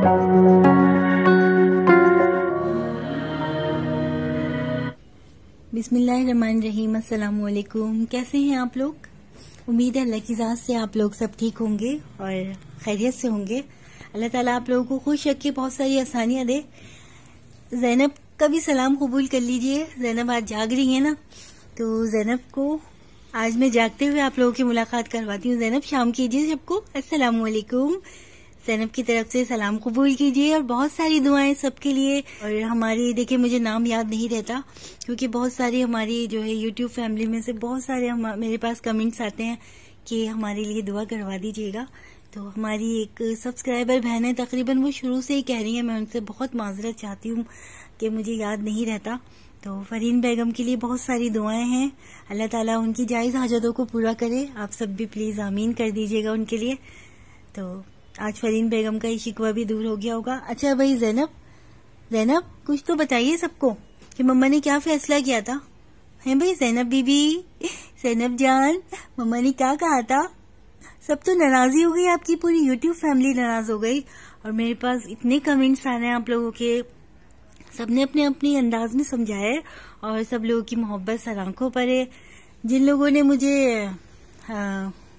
बिस्मिल्लाहिर्रहमानिर्रहीम। अस्सलाम वालेकुम। कैसे हैं आप लोग? उम्मीद है अल्लाह की ज़ात से आप लोग सब ठीक होंगे और खैरियत से होंगे। अल्लाह ताला आप लोगों को खुश रखे, बहुत सारी आसानियां दे। ज़ैनब का भी सलाम कबूल कर लीजिए। ज़ैनब आज जाग रही है ना, तो ज़ैनब को आज मैं जागते हुए आप लोगों की मुलाकात करवाती हूँ। ज़ैनब शाम कीजिए सबको। अस्सलाम वालेकुम। ज़ैनब की तरफ से सलाम कबूल कीजिए और बहुत सारी दुआएं सबके लिए। और हमारी देखिए, मुझे नाम याद नहीं रहता क्योंकि बहुत सारी हमारी जो है यूट्यूब फैमिली में से बहुत सारे मेरे पास कमेंट्स आते हैं कि हमारे लिए दुआ करवा दीजिएगा। तो हमारी एक सब्सक्राइबर बहन है, तकरीबन वो शुरू से ही कह रही है, मैं उनसे बहुत माजरत चाहती हूँ कि मुझे याद नहीं रहता। तो फरीन बेगम के लिए बहुत सारी दुआएं हैं, अल्लाह ताला उनकी जायज़ हाजतों को पूरा करे। आप सब भी प्लीज़ आमीन कर दीजिएगा उनके लिए। तो आज फरीन बेगम का ये शिकवा भी दूर हो गया होगा। अच्छा भाई ज़ैनब कुछ तो बताइए सबको कि मम्मा ने क्या फैसला किया था। है भाई ज़ैनब बीबी, ज़ैनब जान, मम्मा ने क्या कहा था? सब तो नाराज़ी हो गई, आपकी पूरी यूट्यूब फैमिली नाराज़ हो गई। और मेरे पास इतने कमेंट्स आ रहे हैं आप लोगों के, सबने अपने अपने अंदाज में समझाया है और सब लोगों की मोहब्बत सर आंखों पर है। जिन लोगों ने मुझे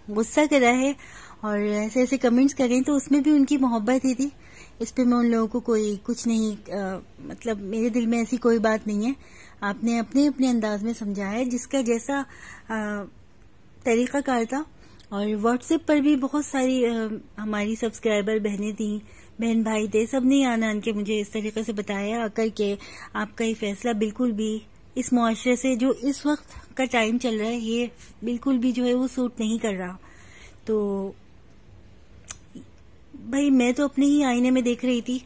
गुस्सा करा है और ऐसे ऐसे कमेंट्स करें तो उसमें भी उनकी मोहब्बत ही थी। इस पे मैं उन लोगों को कोई कुछ नहीं मतलब मेरे दिल में ऐसी कोई बात नहीं है। आपने अपने अपने अंदाज में समझाया है, जिसका जैसा तरीका कार था। और व्हाट्सएप पर भी बहुत सारी हमारी सब्सक्राइबर बहनें थी, बहन भाई थे, सब ने आन आन के मुझे इस तरीके से बताया आकर के आपका ये फैसला बिल्कुल भी इस मुआशरे से जो इस वक्त का टाइम चल रहा है, ये बिल्कुल भी जो है वो सूट नहीं कर रहा। तो भाई मैं तो अपने ही आईने में देख रही थी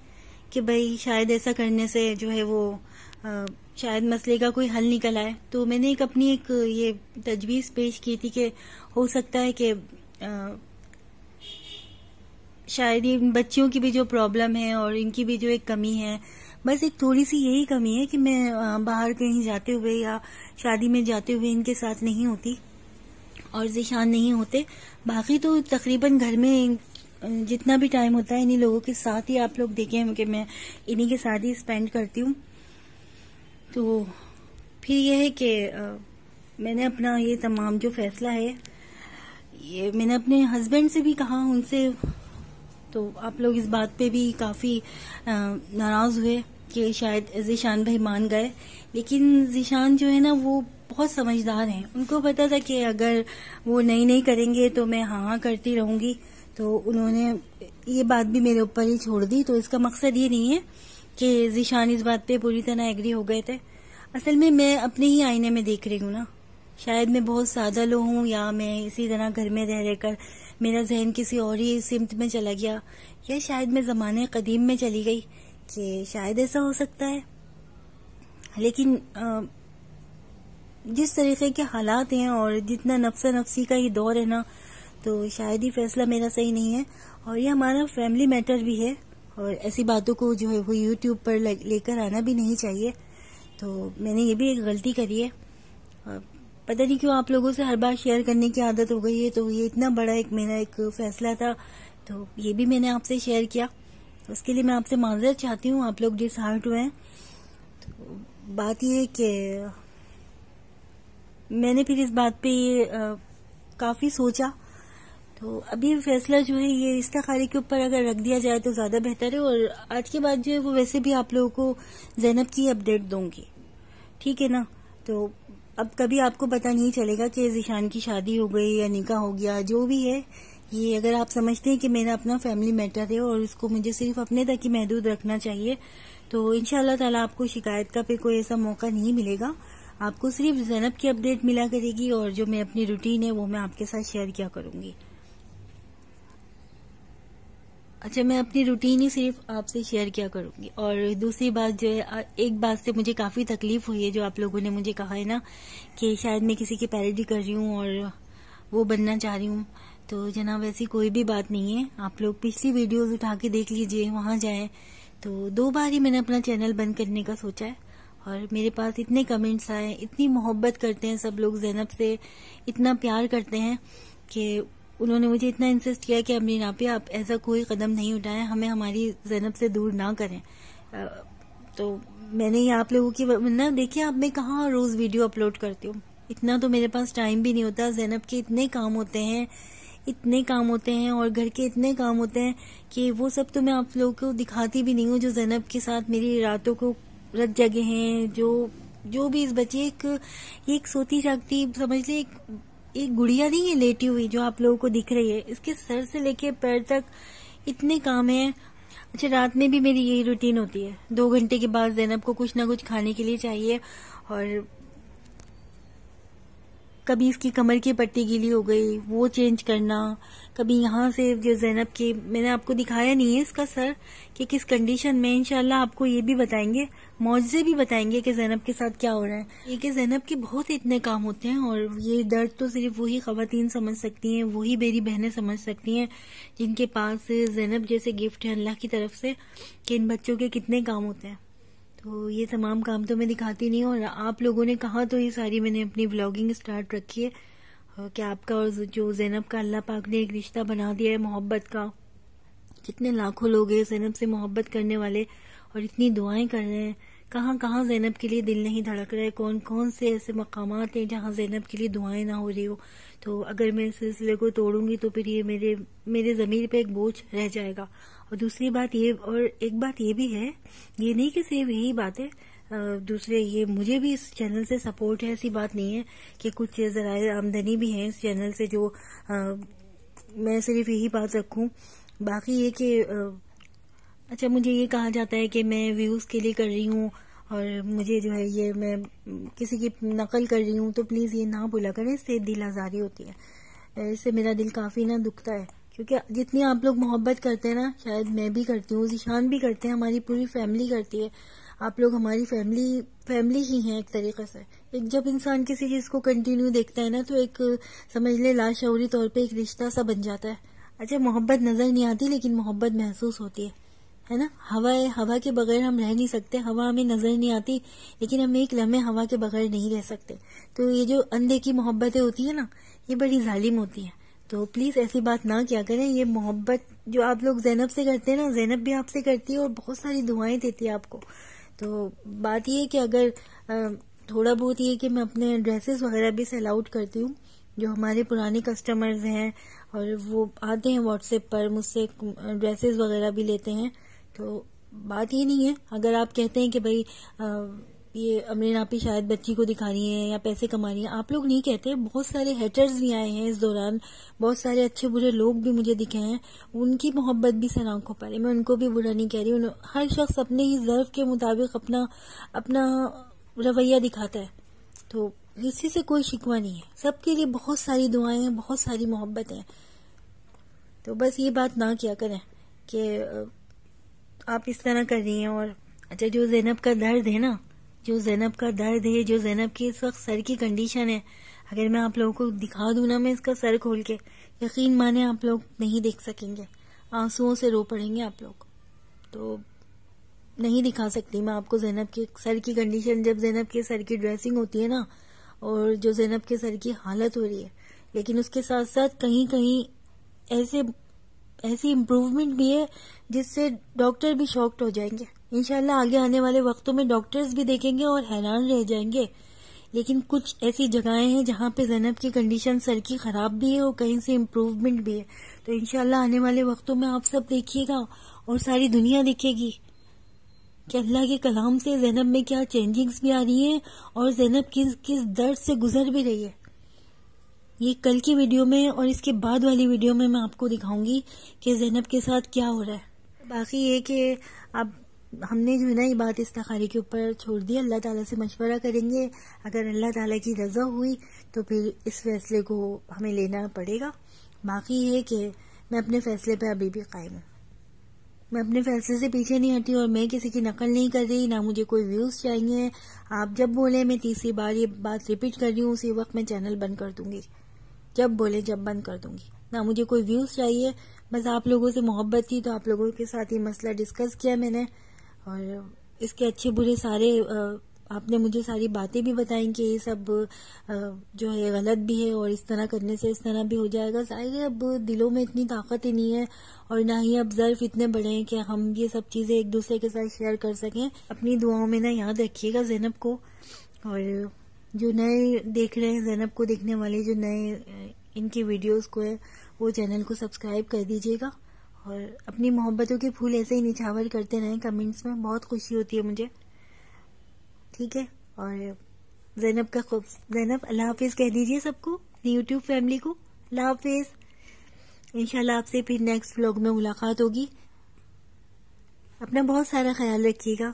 कि भाई शायद ऐसा करने से जो है वो शायद मसले का कोई हल निकल आए। तो मैंने अपनी एक ये तजवीज़ पेश की थी कि हो सकता है कि शायद ये बच्चियों की भी जो प्रॉब्लम है और इनकी भी जो एक कमी है, बस एक थोड़ी सी यही कमी है कि मैं बाहर कहीं जाते हुए या शादी में जाते हुए इनके साथ नहीं होती और ज़िशान नहीं होते। बाकी तो तकरीबन घर में जितना भी टाइम होता है इन्हीं लोगों के साथ ही आप लोग देखें कि मैं इन्हीं के साथ ही स्पेंड करती हूँ। तो फिर यह है कि मैंने अपना ये तमाम जो फैसला है ये मैंने अपने हस्बैंड से भी कहा, उनसे। तो आप लोग इस बात पे भी काफ़ी नाराज़ हुए कि शायद ज़ीशान भाई मान गए, लेकिन ज़ीशान जो है ना वो बहुत समझदार हैं। उनको पता था कि अगर वो नहीं करेंगे तो मैं हाँ करती रहूंगी। तो उन्होंने ये बात भी मेरे ऊपर ही छोड़ दी। तो इसका मकसद ये नहीं है कि ज़ीशान इस बात पे पूरी तरह एग्री हो गए थे। असल में मैं अपने ही आईने में देख रही हूँ ना, शायद मैं बहुत सादा लो हूँ या मैं इसी तरह घर में रह रहकर मेरा जहन किसी और ही सिमत में चला गया, या शायद मैं ज़माने कदीम में चली गई, कि शायद ऐसा हो सकता है। लेकिन जिस तरीके के हालात हैं और जितना नफ्सा नफ्सी का ये दौर है ना, तो शायद ही फैसला मेरा सही नहीं है। और ये हमारा फैमिली मैटर भी है और ऐसी बातों को जो है वो यूट्यूब पर लेकर आना भी नहीं चाहिए। तो मैंने ये भी एक गलती करी है। पता नहीं क्यों आप लोगों से हर बार शेयर करने की आदत हो गई है। तो ये इतना बड़ा मेरा एक फैसला था, तो ये भी मैंने आपसे शेयर किया। उसके लिए मैं आपसे माजरत चाहती हूँ, आप लोग डिसहार्ट हुए हैं। तो बात ये है कि मैंने फिर इस बात पे काफ़ी सोचा। तो अभी फैसला जो है ये इस्ताखारी के ऊपर अगर रख दिया जाए तो ज़्यादा बेहतर है। और आज के बाद जो है वो वैसे भी आप लोगों को ज़ैनब की अपडेट दूंगी, ठीक है ना। तो अब कभी आपको पता नहीं चलेगा कि ज़ीशान की शादी हो गई या निकाह हो गया, जो भी है ये अगर आप समझते हैं कि मेरा अपना फैमिली मैटर है और उसको मुझे सिर्फ अपने तक ही महदूद रखना चाहिए, तो इंशाअल्लाह ताला आपको शिकायत का पे कोई ऐसा मौका नहीं मिलेगा। आपको सिर्फ ज़ैनब की अपडेट मिला करेगी और जो मैं अपनी रूटीन है वो मैं आपके साथ शेयर किया करूंगी। अच्छा, मैं अपनी रूटीन ही सिर्फ आपसे शेयर किया करूंगी। और दूसरी बात जो है, एक बात से मुझे काफ़ी तकलीफ हुई है, जो आप लोगों ने मुझे कहा है ना कि शायद मैं किसी की पैरोडी कर रही हूँ और वो बनना चाह रही हूँ। तो जनाब ऐसी कोई भी बात नहीं है। आप लोग पिछली वीडियोस उठा के देख लीजिए, वहाँ जाएं। तो 2 बार ही मैंने अपना चैनल बंद करने का सोचा है और मेरे पास इतने कमेंट्स आए, इतनी मोहब्बत करते हैं सब लोग, ज़ैनब से इतना प्यार करते हैं कि उन्होंने मुझे इतना इंसिस्ट किया कि अमरीन आपी आप ऐसा कोई कदम नहीं उठाएं, हमें हमारी ज़ैनब से दूर ना करें। तो मैंने ये आप लोगों की ना देखिए, अब मैं कहाँ रोज वीडियो अपलोड करती हूँ, इतना तो मेरे पास टाइम भी नहीं होता। ज़ैनब के इतने काम होते हैं, इतने काम होते हैं, और घर के इतने काम होते हैं कि वो सब तो मैं आप लोगों को दिखाती भी नहीं हूँ। जो ज़ैनब के साथ मेरी रातों को रात जगे हैं, जो भी इस बच्चे एक सोती जागती समझ ले, एक गुड़िया नहीं है लेटी हुई जो आप लोगों को दिख रही है, इसके सर से लेके पैर तक इतने काम है। अच्छा, रात में भी मेरी यही रूटीन होती है, 2 घंटे के बाद ज़ैनब को कुछ ना कुछ खाने के लिए चाहिए, और कभी इसकी कमर की पट्टी गीली हो गई वो चेंज करना, कभी यहाँ से जो ज़ैनब की, मैंने आपको दिखाया नहीं है इसका सर कि किस कंडीशन में, इंशाल्लाह आपको ये भी बताएंगे, मौजज़े भी बताएंगे कि ज़ैनब के साथ क्या हो रहा है। ये कि ज़ैनब के बहुत इतने काम होते हैं, और ये दर्द तो सिर्फ वही ख़वातीन समझ सकती हैं, वही मेरी बहनें समझ सकती हैं जिनके पास ज़ैनब जैसे गिफ्ट है अल्लाह की तरफ से, कि इन बच्चों के कितने काम होते हैं। तो ये तमाम काम तो मैं दिखाती नहीं हूँ, और आप लोगों ने कहा तो ये सारी मैंने अपनी व्लॉगिंग स्टार्ट रखी है कि आपका और जो ज़ैनब का अल्लाह पाक ने एक रिश्ता बना दिया है मोहब्बत का। कितने लाखों लोग हैं ज़ैनब से मोहब्बत करने वाले, और इतनी दुआएं कर रहे हैं। कहाँ कहाँ ज़ैनब के लिए दिल नहीं धड़क रहा है, कौन कौन से ऐसे मकामात हैं जहाँ ज़ैनब के लिए दुआएं ना हो रही हो। तो अगर मैं इस सिलसिले को तोड़ूंगी तो फिर ये मेरे ज़मीर पे एक बोझ रह जाएगा। और दूसरी बात ये, और एक बात ये भी है, ये नहीं कि सिर्फ यही बात है, दूसरे ये मुझे भी इस चैनल से सपोर्ट है, ऐसी बात नहीं है कि कुछ ज़राए आमदनी भी है इस चैनल से जो मैं सिर्फ यही बात रखूं। बाकी ये कि अच्छा, मुझे ये कहा जाता है कि मैं व्यूज़ के लिए कर रही हूँ, और मुझे जो है ये मैं किसी की नकल कर रही हूँ, तो प्लीज़ ये ना बोला करें, इससे दिल आज़ारी होती है, इससे मेरा दिल काफ़ी ना दुखता है। क्योंकि जितनी आप लोग मोहब्बत करते हैं ना, शायद मैं भी करती हूँ, ज़ीशान भी करते हैं, हमारी पूरी फैमिली करती है। आप लोग हमारी फैमिली ही हैं एक तरीके से। एक जब इंसान किसी चीज़ को कंटिन्यू देखता है ना, तो एक समझ ले लाशऊरी तौर पे एक रिश्ता सा बन जाता है। अच्छा, मोहब्बत नज़र नहीं आती लेकिन मोहब्बत महसूस होती है ना। हवा के बगैर हम रह नहीं सकते, हवा हमें नजर नहीं आती लेकिन हम एक लम्हे हवा के बगैर नहीं रह सकते। तो ये जो अंधे की मोहब्बतें होती है ना, ये बड़ी जालिम होती है। तो प्लीज ऐसी बात ना किया करें। ये मोहब्बत जो आप लोग ज़ैनब से करते हैं ना, ज़ैनब भी आपसे करती है और बहुत सारी दुआएं देती है आपको। तो बात ये है कि अगर थोड़ा बहुत ये कि मैं अपने ड्रेसेस वगैरह भी सेल आउट करती हूँ, जो हमारे पुराने कस्टमर्स हैं और वो आते हैं व्हाट्सएप पर मुझसे ड्रेसेस वगैरह भी लेते हैं। तो बात ये नहीं है, अगर आप कहते हैं कि भाई ये अमरीन आपी शायद बच्ची को दिखा रही है या पैसे कमा रही है, आप लोग नहीं कहते। बहुत सारे हेटर्स भी आए हैं इस दौरान, बहुत सारे अच्छे बुरे लोग भी मुझे दिखे हैं, उनकी मोहब्बत भी सर आंखों पर है, मैं उनको भी बुरा नहीं कह रही। हर शख्स अपने ही ज़र्फ के मुताबिक अपना रवैया दिखाता है, तो किसी से कोई शिकवा नहीं है। सबके लिए बहुत सारी दुआएं हैं, बहुत सारी मोहब्बत है। तो बस ये बात ना किया करें कि आप इस तरह कर रही हैं। और अच्छा, जो ज़ैनब का दर्द है ना, जो ज़ैनब का दर्द है, जो ज़ैनब की इस वक्त सर की कंडीशन है, अगर मैं आप लोगों को दिखा दूं ना, मैं इसका सर खोल के, यकीन माने आप लोग नहीं देख सकेंगे, आंसुओं से रो पड़ेंगे आप लोग। तो नहीं दिखा सकती मैं आपको ज़ैनब के सर की कंडीशन। जब ज़ैनब के सर की ड्रेसिंग होती है ना, और जो ज़ैनब के सर की हालत हो रही है, लेकिन उसके साथ साथ कहीं कहीं ऐसी इम्प्रूवमेंट भी है जिससे डॉक्टर भी शॉक्ड हो जाएंगे। इंशाल्लाह आगे आने वाले वक्तों में डॉक्टर्स भी देखेंगे और हैरान रह जाएंगे। लेकिन कुछ ऐसी जगहें हैं जहाँ पे ज़ैनब की कंडीशन सर की खराब भी है और कहीं से इम्प्रूवमेंट भी है। तो इंशाल्लाह आने वाले वक्तों में आप सब देखिएगा और सारी दुनिया देखेगी कि अल्लाह के कलाम से ज़ैनब में क्या चेंजिंग्स भी आ रही है और ज़ैनब किस दर्द से गुजर भी रही है। ये कल की वीडियो में और इसके बाद वाली वीडियो में मैं आपको दिखाऊंगी कि ज़ैनब के साथ क्या हो रहा है। बाकी ये कि अब हमने जो है ना ये बात इस्तिखारे के ऊपर छोड़ दी, अल्लाह ताला से मशवरा करेंगे। अगर अल्लाह ताला की रजा हुई तो फिर इस फैसले को हमें लेना पड़ेगा। बाकी ये कि मैं अपने फैसले पे अभी भी कायम हूँ, मैं अपने फैसले से पीछे नहीं हटी और मैं किसी की नकल नहीं कर रही, ना मुझे कोई व्यूज चाहिए। आप जब बोले, मैं तीसरी बार ये बात रिपीट कर रही हूँ, उसी वक्त मैं चैनल बंद कर दूंगी। जब बोले जब बंद कर दूंगी। ना मुझे कोई व्यूज चाहिए, बस आप लोगों से मोहब्बत थी तो आप लोगों के साथ ये मसला डिस्कस किया मैंने, और इसके अच्छे बुरे सारे आपने मुझे सारी बातें भी बताई कि ये सब जो है गलत भी है और इस तरह करने से इस तरह भी हो जाएगा। जाहिर है अब दिलों में इतनी ताकत ही नहीं है और ना ही अब ज़र्फ इतने बड़े हैं कि हम ये सब चीज़ें एक दूसरे के साथ शेयर कर सकें। अपनी दुआओं में ना याद रखिएगा ज़ैनब को, और जो नए देख रहे हैं ज़ैनब को देखने वाले जो नए इनकी वीडियोस को है वो चैनल को सब्सक्राइब कर दीजिएगा और अपनी मोहब्बतों के फूल ऐसे ही निछावर करते रहें कमेंट्स में, बहुत खुशी होती है मुझे। ठीक है, और ज़ैनब अल्लाह हाफिज़ कह दीजिए सबको, अपनी यूट्यूब फैमिली को अल्लाह हाफिज़। इंशाल्लाह आपसे फिर नेक्स्ट व्लॉग में मुलाकात होगी। अपना बहुत सारा ख्याल रखिएगा।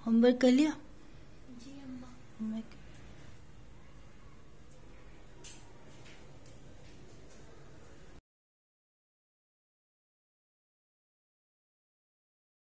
होमवर्क कर लिया?